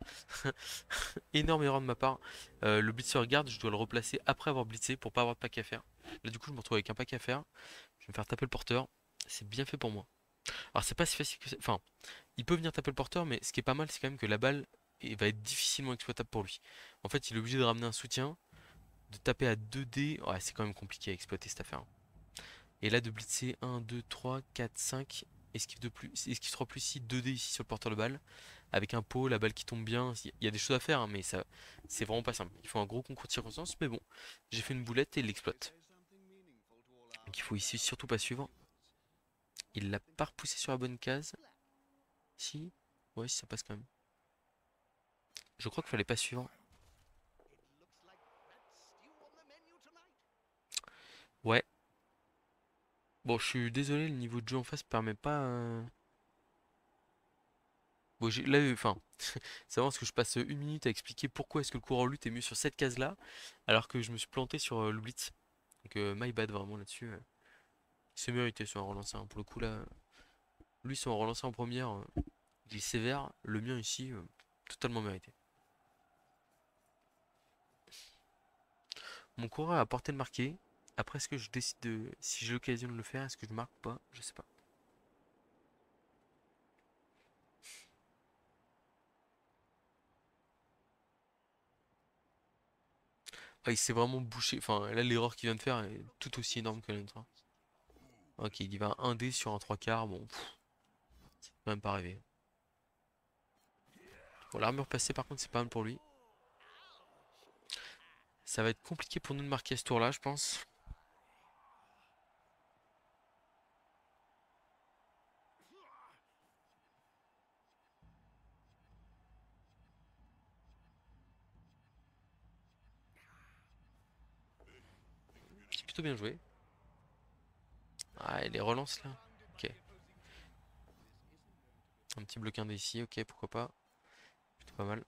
Énorme erreur de ma part. Le blitzer garde, je dois le replacer après avoir blitzé pour pas avoir de pack à faire. Là, du coup, je me retrouve avec un pack à faire. Je vais me faire taper le porteur. C'est bien fait pour moi. Alors, c'est pas si facile que ça. Enfin, il peut venir taper le porteur, mais ce qui est pas mal, c'est quand même que la balle va être difficilement exploitable pour lui. En fait, il est obligé de ramener un soutien, de taper à 2 dés. Ouais, c'est quand même compliqué à exploiter cette affaire. Et là, de blitzer 1, 2, 3, 4, 5. Esquive de plus, esquive 3 plus 6, 2 dés ici sur le porteur de balle. Avec un pot, la balle qui tombe bien. Il y a des choses à faire, hein, mais ça, c'est vraiment pas simple. Il faut un gros concours de circonstances, mais bon, j'ai fait une boulette et il l'exploite. Donc il faut ici surtout pas suivre. Il l'a pas repoussé sur la bonne case. Si, ouais, si ça passe quand même. Je crois qu'il fallait pas suivre. Ouais. Bon, je suis désolé, le niveau de jeu en face permet pas. Bon, là, enfin, c'est vraiment parce que je passe 1 minute à expliquer pourquoi est-ce que le coureur lutte est mieux sur cette case-là, alors que je me suis planté sur le blitz. Donc, my bad vraiment là-dessus. C'est mérité sur un relancé, hein. Pour le coup, là, lui, sur un relancé en première, il est sévère. Le mien ici, totalement mérité. Mon coureur a porté le marqué. Après, est-ce que je décide de. Si j'ai l'occasion de le faire, est-ce que je marque ou pas? Je sais pas. Ah, il s'est vraiment bouché. Enfin, là, l'erreur qu'il vient de faire est tout aussi énorme que la nôtre, hein. Ok, il y va un dé sur un 3 quarts. Bon, c'est quand même pas rêvé. Bon, l'armure passée, par contre, c'est pas mal pour lui. Ça va être compliqué pour nous de marquer à ce tour-là, je pense. C'est plutôt bien joué. Ah, et les relances là. Ok. Un petit bloc indé ici, ok, pourquoi pas. Plutôt pas mal.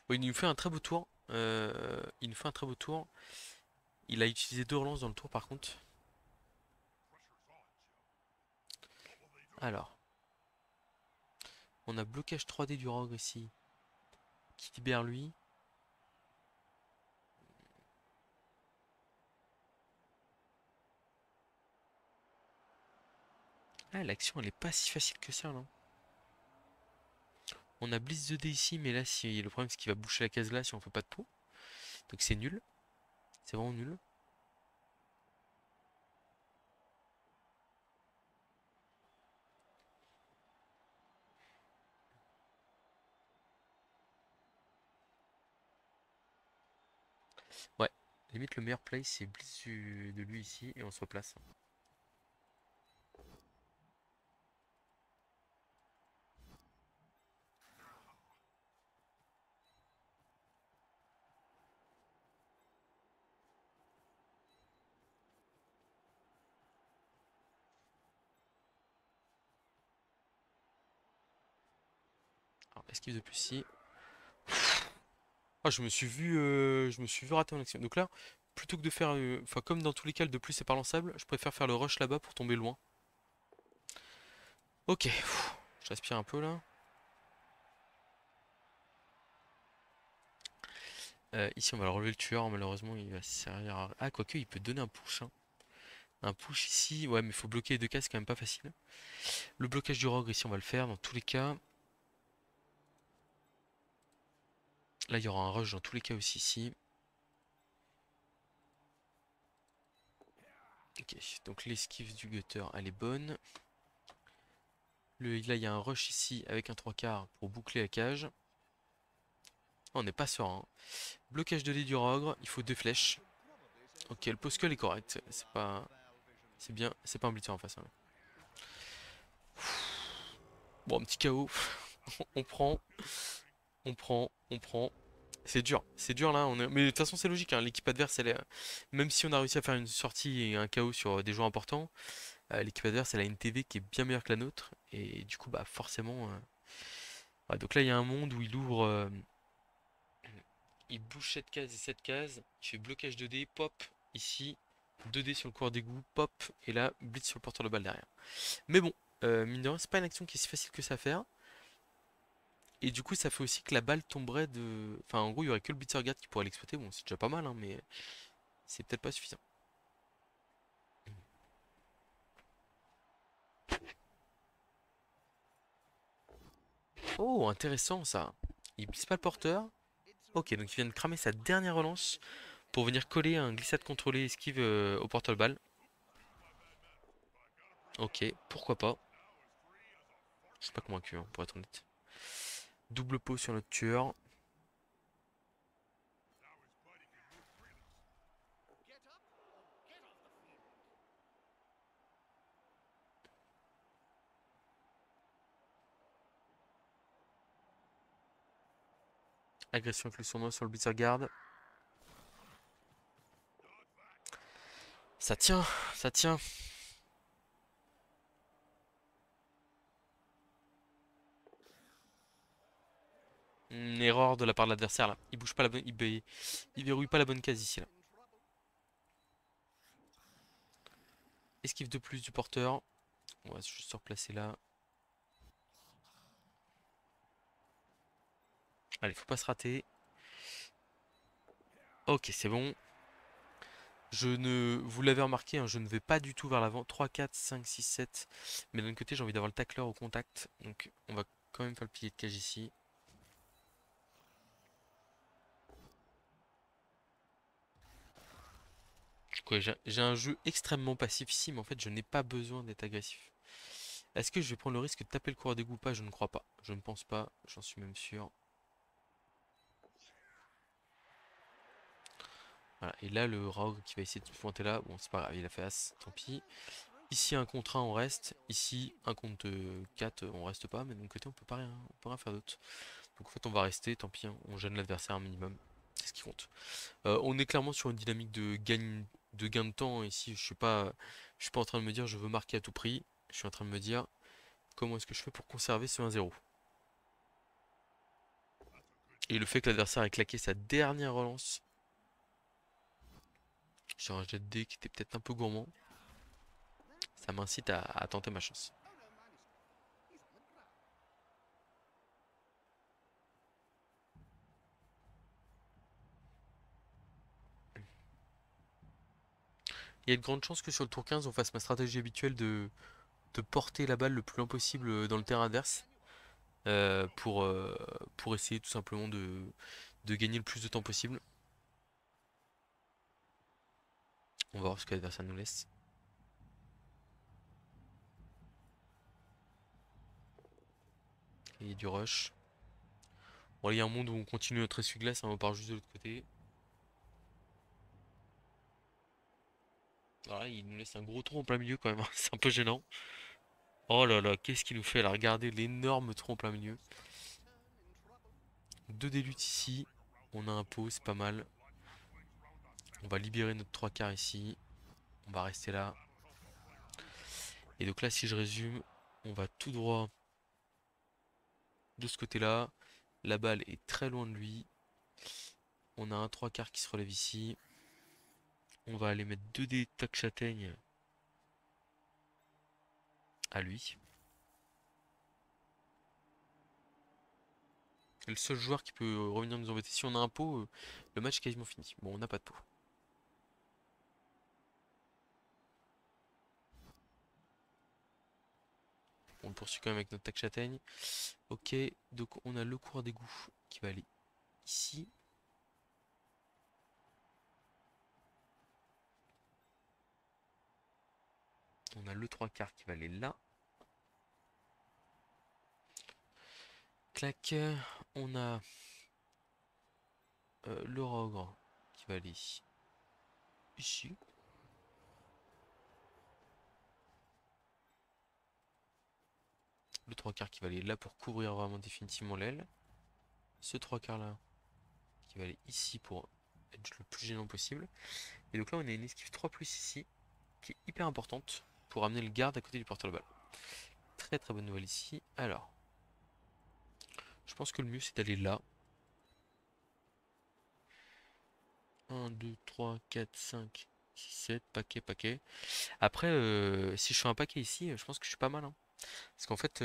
Bon, il nous fait un très beau tour. Il nous fait un très beau tour. Il a utilisé 2 relances dans le tour par contre. Alors, on a blocage 3D du Rogue ici. Qui libère lui. Ah, l'action elle est pas si facile que ça, non? On a Blitz 2D ici, mais là, si le problème c'est qu'il va boucher la case là si on fait pas de pot. Donc c'est nul. C'est vraiment nul. Ouais. Limite, le meilleur play, c'est Blitz de lui ici, et on se replace. Alors, esquive de plus ici. Ah, je me suis vu rater en action. Donc là, plutôt que de faire, enfin comme dans tous les cas, le de plus c'est pas lançable, je préfère faire le rush là-bas pour tomber loin. Ok, je respire un peu là. Ici, on va le relever le tueur. Malheureusement, il va servir à... Ah, quoique, il peut donner un push, hein. Un push ici. Ouais, mais il faut bloquer les deux cases, c'est quand même pas facile. Le blocage du rogue, ici, on va le faire dans tous les cas. Là, il y aura un rush dans tous les cas aussi ici. Ok, donc l'esquive du gutter, elle est bonne. Là, il y a un rush ici avec un 3/4 pour boucler la cage. Oh, on n'est pas serein. Blocage de dés du rogre, il faut 2 flèches. Ok, le post est correct. C'est pas. C'est bien. C'est pas un blitzer en face, hein. Bon, un petit KO. On prend. On prend. On prend. C'est dur là. Mais de toute façon, c'est logique, hein. L'équipe adverse, même si on a réussi à faire une sortie et un KO sur des joueurs importants, l'équipe adverse, elle a une TV qui est bien meilleure que la nôtre. Et du coup, bah forcément. Ouais, donc là, il y a un monde où il ouvre. Il bouge cette case et cette case. Il fait blocage 2D, pop ici. 2D sur le coureur d'égout, pop. Et là, blitz sur le porteur de balle derrière. Mais bon, mine de rien, c'est pas une action qui est si facile que ça à faire. Et du coup, ça fait aussi que la balle tomberait de. Enfin, en gros, il y aurait que le blitzer guard qui pourrait l'exploiter. Bon, c'est déjà pas mal, hein, mais c'est peut-être pas suffisant. Oh, intéressant ça. Il blitz pas le porteur. Ok, donc il vient de cramer sa dernière relance pour venir coller un glissade contrôlé esquive au porteur de balle. Ok, pourquoi pas. Je suis pas convaincu, hein, pour être honnête. Double pot sur notre tueur. Agression avec le sournois sur le blitzer guard. Ça tient, ça tient. Une erreur de la part de l'adversaire là. Il bouge pas la bonne. Il verrouille pas la bonne case ici là. Esquive de plus du porteur. On va juste se replacer là. Allez, faut pas se rater. Ok, c'est bon. Vous l'avez remarqué, hein, je ne vais pas du tout vers l'avant. 3, 4, 5, 6, 7. Mais d'un autre côté, j'ai envie d'avoir le tacler au contact. Donc, on va quand même faire le pilier de cage ici. J'ai un jeu extrêmement passif ici, mais en fait, je n'ai pas besoin d'être agressif. Est-ce que je vais prendre le risque de taper le coureur d'égout ou pas? Je ne crois pas. Je ne pense pas, j'en suis même sûr. Voilà, et là, le rogue qui va essayer de se pointer là, bon, c'est pas grave, il a fait as, tant pis. Ici, un contre 1, on reste. Ici, un contre 4, on reste pas. Mais de mon côté, on peut rien faire d'autre. Donc en fait, on va rester, tant pis, hein, on gêne l'adversaire un minimum. C'est ce qui compte. On est clairement sur une dynamique de gain de temps. Ici, je suis pas en train de me dire je veux marquer à tout prix. Je suis en train de me dire comment est-ce que je fais pour conserver ce 1-0. Et le fait que l'adversaire ait claqué sa dernière relance sur un jet de dés qui était peut-être un peu gourmand, ça m'incite à tenter ma chance. Il y a de grandes chances que sur le tour 15, on fasse ma stratégie habituelle de porter la balle le plus loin possible dans le terrain adverse. pour essayer tout simplement de gagner le plus de temps possible. On va voir ce que l'adversaire nous laisse. Et du rush. Bon, là, il y a un monde où on continue notre essuie-glace, hein, on part juste de l'autre côté. Voilà, il nous laisse un gros trou en plein milieu quand même, c'est un peu gênant. Oh là là, qu'est-ce qu'il nous fait là? Regardez l'énorme trou en plein milieu. Deux délutes ici. On a un pot, c'est pas mal. On va libérer notre trois quarts ici. On va rester là. Et donc là, si je résume, on va tout droit de ce côté-là. La balle est très loin de lui. On a un trois quarts qui se relève ici. On va aller mettre deux dés tac châtaigne à lui. Le seul joueur qui peut revenir nous embêter. Si on a un pot, le match est quasiment fini. Bon, on n'a pas de pot. On le poursuit quand même avec notre tac châtaigne. Ok, donc on a le cours d'égout qui va aller ici. On a le trois quarts qui va aller là. Clac. On a le rogre qui va aller ici. Le trois quarts qui va aller là pour couvrir vraiment définitivement l'aile. Ce trois quarts là qui va aller ici pour être le plus gênant possible. Et donc là on a une esquive 3 plus ici qui est hyper importante pour amener le garde à côté du porteur de balle. Très très bonne nouvelle ici. Alors, je pense que le mieux c'est d'aller là. 1, 2, 3, 4, 5, 6, 7, paquet, paquet. Après, si je fais un paquet ici, je pense que je suis pas mal, hein. Parce qu'en fait,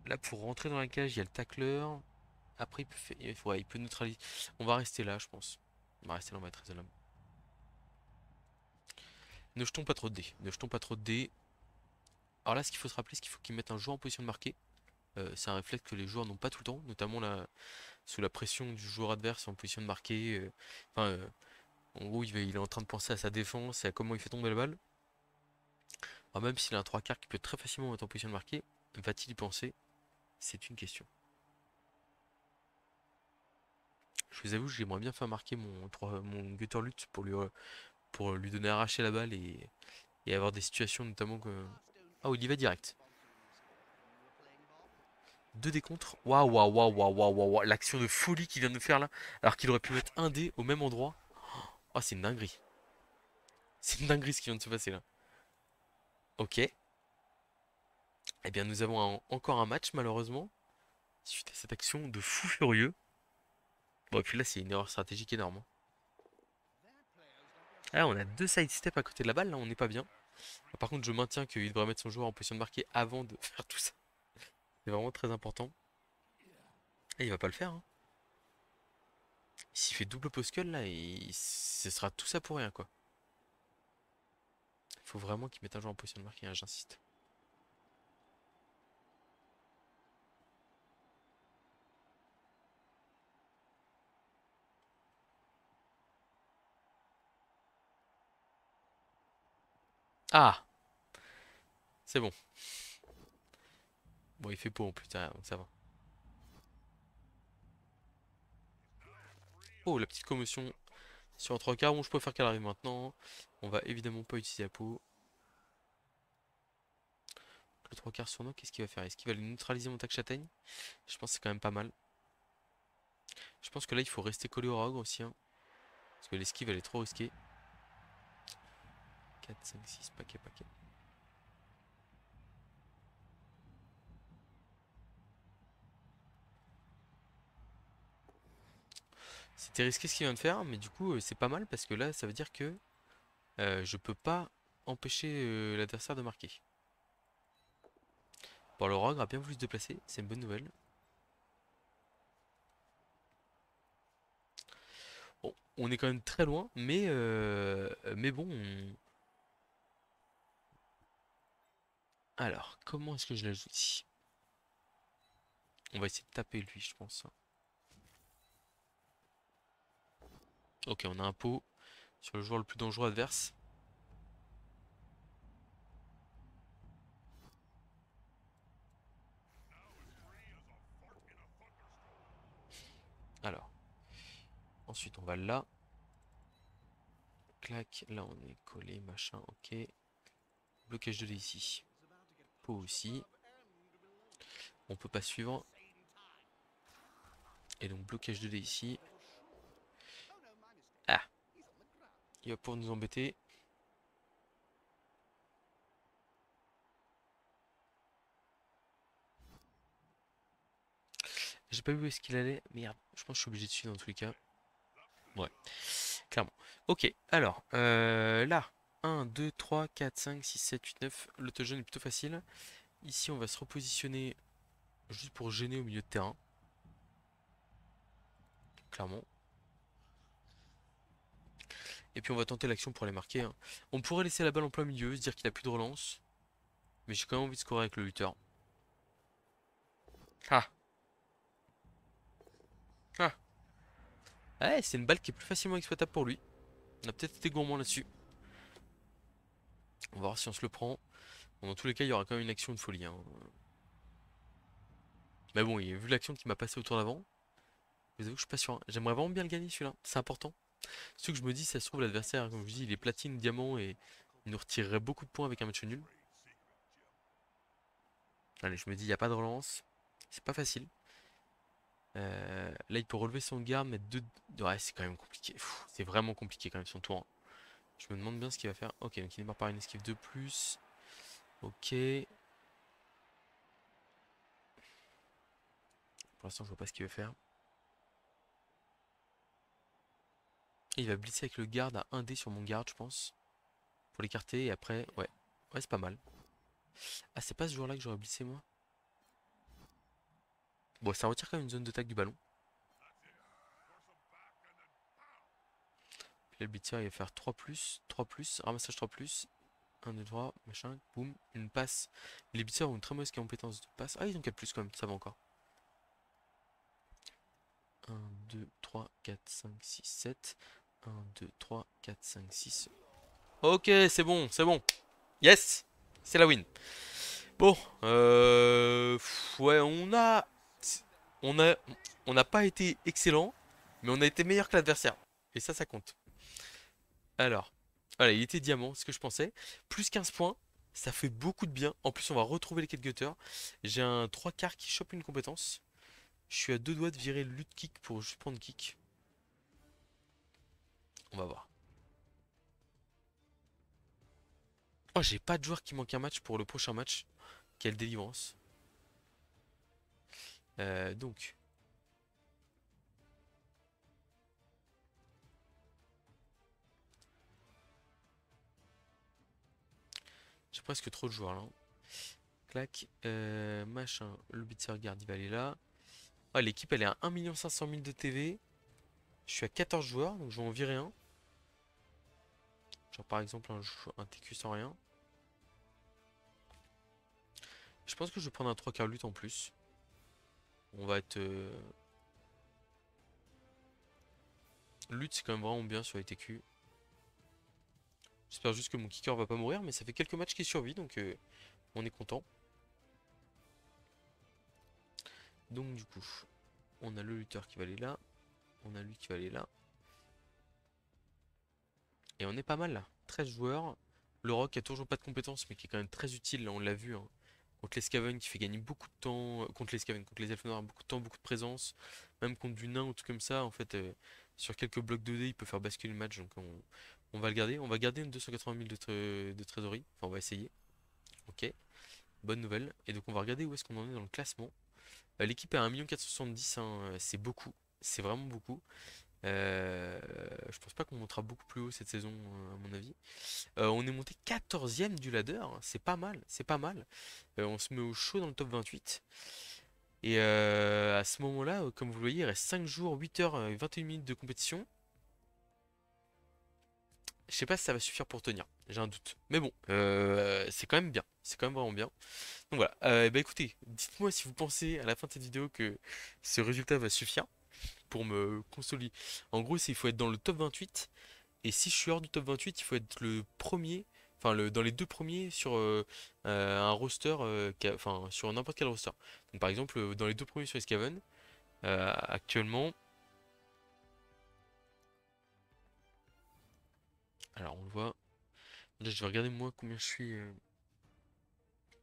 là pour rentrer dans la cage, il y a le tacleur. Après, ouais, il peut neutraliser. On va rester là, je pense. On va rester là, on va être raisonnable. Ne jetons pas trop de dés. Ne jetons pas trop de dés. Alors là, ce qu'il faut se rappeler, c'est qu'il faut qu'ils mettent un joueur en position de marquer. C'est un réflexe que les joueurs n'ont pas tout le temps, notamment là, sous la pression du joueur adverse en position de marquer. Enfin, en gros, il est en train de penser à sa défense et à comment il fait tomber la balle. Alors même s'il a un trois quarts qui peut très facilement être en position de marquer, va-t-il y penser? C'est une question. Je vous avoue, j'aimerais bien faire marquer mon Gutterlut pour lui donner arracher la balle et avoir des situations notamment que... Ah oui, il y va direct. Deux décontres. Waouh, waouh, waouh, waouh, waouh, waouh. L'action de folie qu'il vient de faire là. Alors qu'il aurait pu mettre un dé au même endroit. Oh, c'est une dinguerie. C'est une dinguerie ce qui vient de se passer là. Ok. Eh bien, nous avons encore un match malheureusement. Suite à cette action de fou furieux. Bon, et puis là, c'est une erreur stratégique énorme, hein. Ah, on a deux sidestep à côté de la balle, là, on n'est pas bien. Par contre, je maintiens qu'il devrait mettre son joueur en position de marquer avant de faire tout ça. C'est vraiment très important. Et il va pas le faire, hein. S'il fait double post-cull, là, ce sera tout ça pour rien, quoi. Il faut vraiment qu'il mette un joueur en position de marquer, hein, j'insiste. Ah! C'est bon. Bon, il fait pot en plus, hein, donc ça va. Oh, la petite commotion sur un 3 quarts. Bon, je préfère qu'elle arrive maintenant. On va évidemment pas utiliser la peau. Le 3 quarts sur nous, qu'est-ce qu'il va faire? Est-ce qu'il va aller neutraliser mon tac châtaigne? Je pense que c'est quand même pas mal. Je pense que là, il faut rester collé au rogre aussi, hein, parce que l'esquive, elle est trop risquée. 4, 5, 6, paquet, paquet. C'était risqué ce qu'il vient de faire, mais du coup, c'est pas mal parce que là, ça veut dire que je peux pas empêcher l'adversaire de marquer. Bon, le rogre a bien voulu se déplacer, c'est une bonne nouvelle. Bon, on est quand même très loin, mais bon. Alors, comment est-ce que je la joue ici? On va essayer de taper lui, je pense. Ok, on a un pot sur le joueur le plus dangereux adverse. Alors, ensuite on va là. Clac, là on est collé, machin, ok. Blocage de lait ici. Pot aussi. On peut pas suivre. Et donc blocage de lait ici. Ah, il va pouvoir nous embêter. J'ai pas vu où est-ce qu'il allait. Merde, je pense que je suis obligé de suivre dans tous les cas. Ouais, clairement. Ok, alors, là, 1, 2, 3, 4, 5, 6, 7, 8, 9. L'autojeune est plutôt facile. Ici, on va se repositionner juste pour gêner au milieu de terrain. Clairement. Et puis on va tenter l'action pour aller marquer, hein. On pourrait laisser la balle en plein milieu, se dire qu'il a plus de relance. Mais j'ai quand même envie de scorer avec le lutteur. Ah, ah. Ouais, c'est une balle qui est plus facilement exploitable pour lui. On a peut-être été gourmand là-dessus. On va voir si on se le prend. Bon, dans tous les cas, il y aura quand même une action de folie, hein. Mais bon, vu l'action qui m'a passé au tour d'avant, je vous avoue que je suis pas sûr, hein. J'aimerais vraiment bien le gagner celui-là, c'est important. Ce que je me dis, ça se trouve, l'adversaire, comme je dis, il est platine, diamant et il nous retirerait beaucoup de points avec un match nul. Allez, je me dis, il n'y a pas de relance. C'est pas facile. Là, il peut relever son garde, mettre deux. Ouais, c'est quand même compliqué. C'est vraiment compliqué quand même son tour, hein. Je me demande bien ce qu'il va faire. Ok, donc il démarre par une esquive de plus. Ok. Pour l'instant, je vois pas ce qu'il veut faire. Et il va blitzer avec le garde à 1 dé sur mon garde, je pense. Pour l'écarter. Et après, ouais. Ouais, c'est pas mal. Ah, c'est pas ce jour-là que j'aurais blissé, moi. Bon, ça retire quand même une zone d'attaque du ballon. Puis là, le blitzer, il va faire 3 plus, ramassage 3 plus. 1, 2, 3, machin, boum, une passe. Les blitzers ont une très mauvaise compétence de passe. Ah, ils ont 4 plus quand même, ça va encore. 1, 2, 3, 4, 5, 6, 7. 1, 2, 3, 4, 5, 6. Ok, c'est bon, c'est bon. Yes, c'est la win. Bon, ouais, on a, on n'a pas été excellent, mais on a été meilleur que l'adversaire. Et ça compte. Alors, voilà, il était diamant, ce que je pensais. Plus 15 points, ça fait beaucoup de bien. En plus, on va retrouver les quêtes gutters. J'ai un 3 quarts qui chope une compétence. Je suis à deux doigts de virer le lutte kick pour juste prendre kick. On va voir. Oh, j'ai pas de joueur qui manque un match pour le prochain match. Quelle délivrance. Donc, j'ai presque trop de joueurs là, hein. Clac. Machin. Le Bitzer Guard, il va aller là. Ah, l'équipe, elle est à 1 500 000 de TV. Je suis à 14 joueurs, donc je vais en virer un. Genre par exemple un TQ sans rien. Je pense que je vais prendre un 3 quarts lutte en plus. On va être... Lutte, c'est quand même vraiment bien sur les TQ. J'espère juste que mon kicker va pas mourir, mais ça fait quelques matchs qu'il survit, donc on est content. Donc du coup, on a le lutteur qui va aller là. On a lui qui va aller là. Et on est pas mal là. 13 joueurs. Le rock a toujours pas de compétences, mais qui est quand même très utile, là on l'a vu, hein. Contre les Skaven qui fait gagner beaucoup de temps. Contre les Skaven, contre les elfes noirs, beaucoup de temps, beaucoup de présence. Même contre du nain ou tout comme ça, en fait, sur quelques blocs de dés, il peut faire basculer le match. Donc on va le garder. On va garder une 280 000 de trésorerie. Enfin, on va essayer. Ok, bonne nouvelle. Et donc on va regarder où est-ce qu'on en est dans le classement. L'équipe est à 1 470 000, hein, c'est beaucoup. C'est vraiment beaucoup. Je pense pas qu'on montera beaucoup plus haut cette saison, à mon avis. On est monté 14e du ladder, hein. C'est pas mal, c'est pas mal. On se met au chaud dans le top 28. Et à ce moment-là, comme vous le voyez, il reste 5 jours, 8 heures et 21 minutes de compétition. Je sais pas si ça va suffire pour tenir, j'ai un doute. Mais bon, c'est quand même bien, c'est quand même vraiment bien. Donc voilà, bah écoutez, dites-moi si vous pensez à la fin de cette vidéo que ce résultat va suffire pour me consolider. En gros, il faut être dans le top 28, et si je suis hors du top 28, il faut être le premier, enfin dans les deux premiers sur un roster, enfin sur n'importe quel roster. Donc par exemple, dans les deux premiers sur Escaven, actuellement, alors on le voit, là je vais regarder moi combien je suis,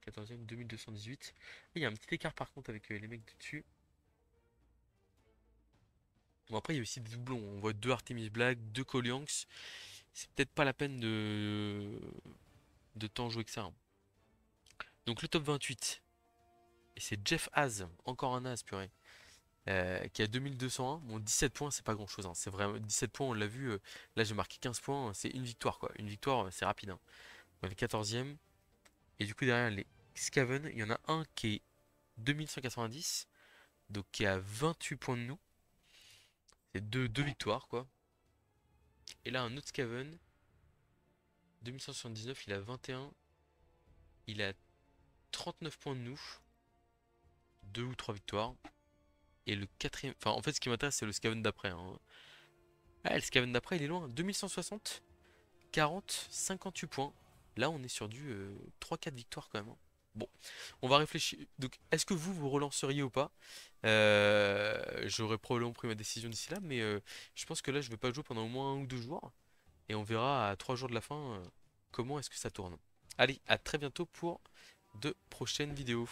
14e, 2218. Il y a un petit écart par contre avec les mecs de dessus. Bon après il y a aussi des doublons, on voit deux Artemis Black, deux Colianx. C'est peut-être pas la peine de tant jouer que ça, hein. Donc le top 28, et c'est Jeff Haas, encore un Haas purée, qui a 2201. Bon 17 points c'est pas grand chose, hein. C'est vraiment 17 points, on l'a vu, là j'ai marqué 15 points, c'est une victoire quoi. Une victoire c'est rapide, hein. On est le 14e. Et du coup derrière les Skaven, il y en a un qui est 2190, donc qui est à 28 points de nous. C'est deux victoires quoi. Et là un autre Skaven, 2179, il a 21. Il a 39 points de nous. Deux ou trois victoires. Et le quatrième. Enfin en fait ce qui m'intéresse c'est le Skaven d'après, hein. Ah le Skaven d'après il est loin. 2160, 40, 58 points. Là on est sur du 3-4 victoires quand même, hein. Bon, on va réfléchir. Donc, est-ce que vous relanceriez ou pas? J'aurais probablement pris ma décision d'ici là, mais je pense que là, je vais pas jouer pendant au moins un ou deux jours. Et on verra à 3 jours de la fin comment est-ce que ça tourne. Allez, à très bientôt pour de prochaines vidéos.